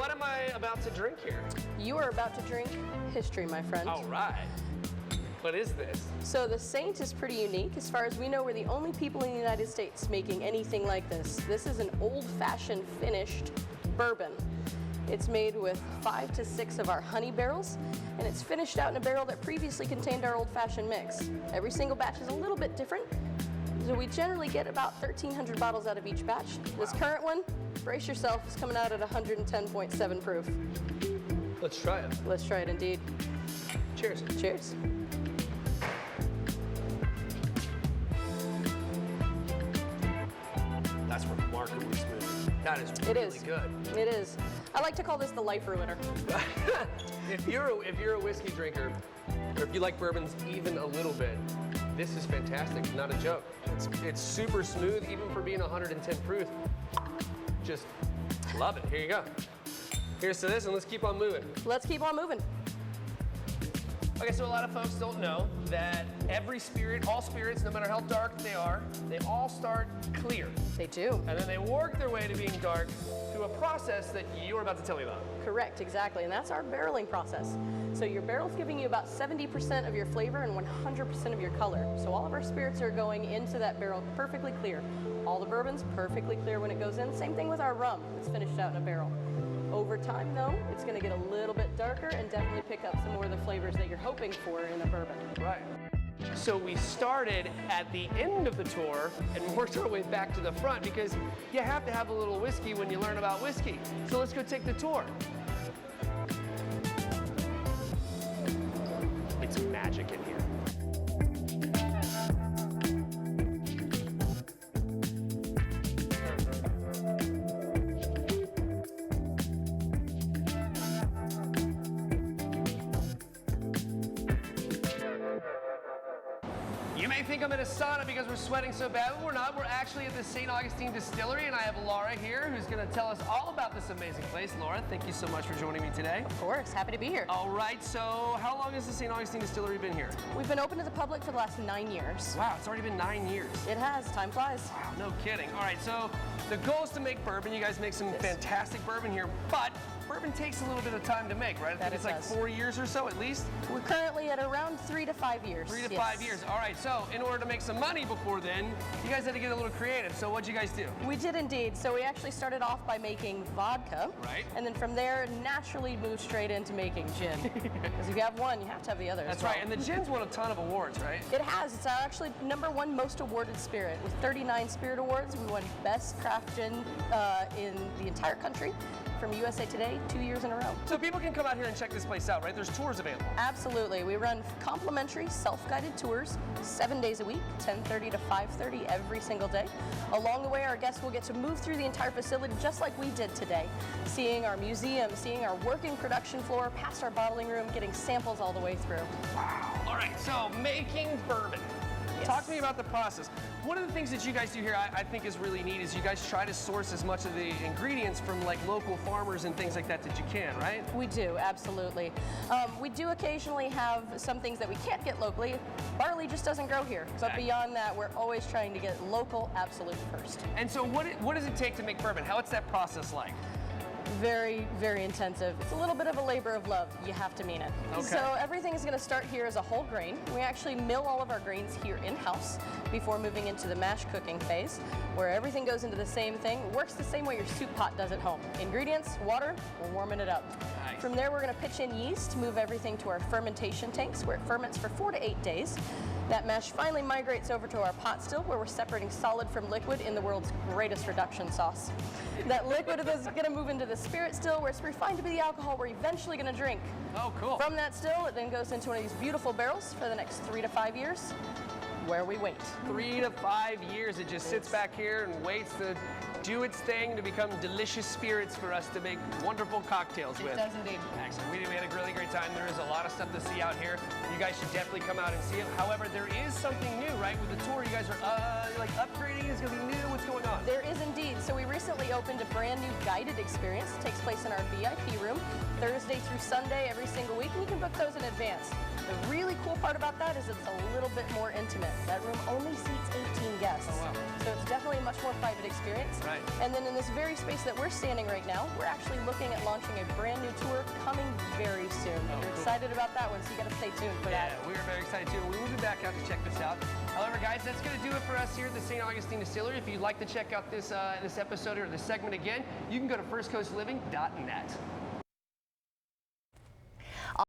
what am I about to drink here? You are about to drink history, my friend. All right. What is this? So the Saint is pretty unique. As far as we know, we're the only people in the United States making anything like this. This is an old-fashioned finished bourbon. It's made with 5 to 6 of our honey barrels, and it's finished out in a barrel that previously contained our old-fashioned mix. Every single batch is a little bit different, so we generally get about 1,300 bottles out of each batch. This current one, brace yourself, is coming out at 110.7 proof. Let's try it. Let's try it indeed. Cheers. Cheers. That's remarkably smooth. That is really good. It is. I like to call this the life ruiner. If you're a whiskey drinker, or if you like bourbons even a little bit, this is fantastic. Not a joke. It's super smooth, even for being 110 proof. Just love it. Here you go. Here's to this, and let's keep on moving. Let's keep on moving. Okay, so a lot of folks don't know that every spirit, all spirits, no matter how dark they are, they all start clear. They do. And then they work their way to being dark through a process that you're about to tell me about. Correct, exactly, and that's our barreling process. So your barrel's giving you about 70% of your flavor and 100% of your color. So all of our spirits are going into that barrel perfectly clear. All the bourbon's perfectly clear when it goes in. Same thing with our rum. It's finished out in a barrel. Over time, though, it's going to get a little bit darker and definitely pick up some more of the flavors that you're hoping for in a bourbon. Right. So we started at the end of the tour and worked our way back to the front because you have to have a little whiskey when you learn about whiskey. So let's go take the tour. It's magic in here. You may think I'm in a sauna because we're sweating so bad, but we're not. We're actually at the St. Augustine Distillery, and I have Laura here who's going to tell us all about this amazing place. Laura, thank you so much for joining me today. Of course, happy to be here. All right, so how long has the St. Augustine Distillery been here? We've been open to the public for the last 9 years. Wow, it's already been 9 years. It has, time flies. Wow, no kidding. All right, so the goal is to make bourbon. You guys make some fantastic bourbon here, but bourbon takes a little bit of time to make, right? I think it's like 4 years or so at least? We're currently at around 3 to 5 years. 3 to 5 years. All right, so in order to make some money before then, you guys had to get a little creative. So what'd you guys do? We did indeed. So we actually started off by making vodka. Right. And then from there, naturally moved straight into making gin. Because if you have one, you have to have the other. That's right, and the gin's won a ton of awards, right? It has. It's our actually #1 most awarded spirit. With 39 spirit awards, we won Best Craft Gin in the entire country from USA Today 2 years in a row. So people can come out here and check this place out, right? There's tours available. Absolutely. We run complimentary self-guided tours 7 days a week, 10:30 to 5:30 every single day. Along the way, our guests will get to move through the entire facility just like we did today, seeing our museum, seeing our working production floor, past our bottling room, getting samples all the way through. Wow. All right, so making bourbon. Yes. Talk to me about the process. One of the things that you guys do here I think is really neat is you guys try to source as much of the ingredients from like local farmers and things like that that you can, right? We do, absolutely. We do occasionally have some things that we can't get locally. Barley just doesn't grow here. But beyond that, we're always trying to get local absolute first. And so what does it take to make bourbon? What's that process like? Very, very intensive. It's a little bit of a labor of love. You have to mean it. Okay. So everything is going to start here as a whole grain. We actually mill all of our grains here in-house before moving into the mash cooking phase, where everything goes into the same thing. It works the same way your soup pot does at home. Ingredients, water, we're warming it up. Nice. From there, we're going to pitch in yeast to move everything to our fermentation tanks, where it ferments for 4 to 8 days. That mash finally migrates over to our pot still, where we're separating solid from liquid in the world's greatest reduction sauce. That liquid is going to move into the spirit still, where it's refined to be the alcohol we're eventually going to drink. Oh, cool. From that still, it then goes into one of these beautiful barrels for the next 3 to 5 years, where we wait. 3 to 5 years, it just sits back here and waits to do its thing to become delicious spirits for us to make wonderful cocktails with. It does indeed. Excellent. We had a really great time. There is a lot of stuff to see out here. You guys should definitely come out and see it. However, there is something new, right? With the tour, you guys are like upgrading. It's going to be new. What's going on? There is indeed. So we recently opened a brand new guided experience. It takes place in our VIP room Thursday through Sunday every single week, and you can book those in advance. The really cool part about that is it's a little bit more intimate. That room only seats 18 guests. Oh, wow. So it's definitely a much more private experience. Right. And then in this very space that we're standing right now, we're actually looking at launching a brand new tour coming very soon. We're excited about that one, so you got to stay tuned for that. Yeah, we are very excited too. We will be back out to check this out. However, guys, that's going to do it for us here at the St. Augustine Distillery. If you'd like to check out this episode or this segment again, you can go to firstcoastliving.net.